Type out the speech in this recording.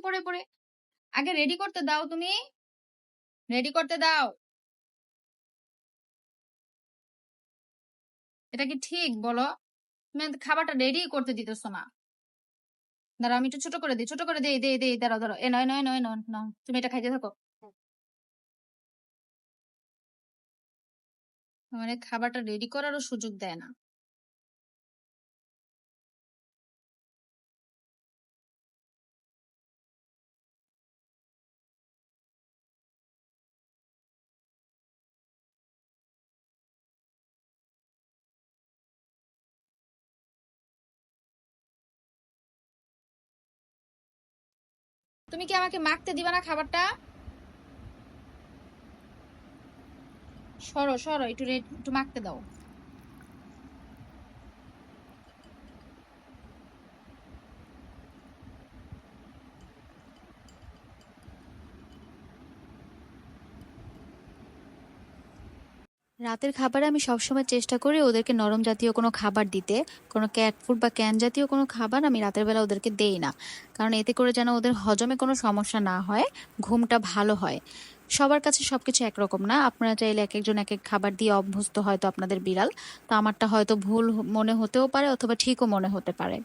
পড়ে পড়ে। আগে রেডি করতে দাও তুমি, রেডি করতে দাও। এটা কি ঠিক বলো? তুমি খাবারটা রেডি করতে দিতেছো না। দাঁড়াও আমি একটু ছোট করে দিই, ছোট করে দিই, দাঁড়াও দাঁড়াও, এ নয় নয় নয় নয় নাও, তুমি এটা খাইতে থাকো। মানে খাবারটা রেডি করারও সুযোগ দেয় না। তুমি কি আমাকে মাখতে দিবা না খাবারটা? সরো সরো, একটু মাখতে দাও। রাতের খাবারে আমি সবসময় চেষ্টা করি ওদেরকে নরম জাতীয় কোনো খাবার দিতে। কোনো ক্যাট ফুড বা ক্যান জাতীয় কোনো খাবার আমি রাতের বেলা ওদেরকে দেই না, কারণ এতে করে যেন ওদের হজমে কোনো সমস্যা না হয়, ঘুমটা ভালো হয়। সবার কাছে সবকিছু একরকম না, আপনারা চাইলে এক একজন এক এক খাবার দিয়ে অভ্যস্ত হয়তো আপনাদের বিড়াল, তো আমারটা হয়তো ভুল মনে হতেও পারে অথবা ঠিকও মনে হতে পারে।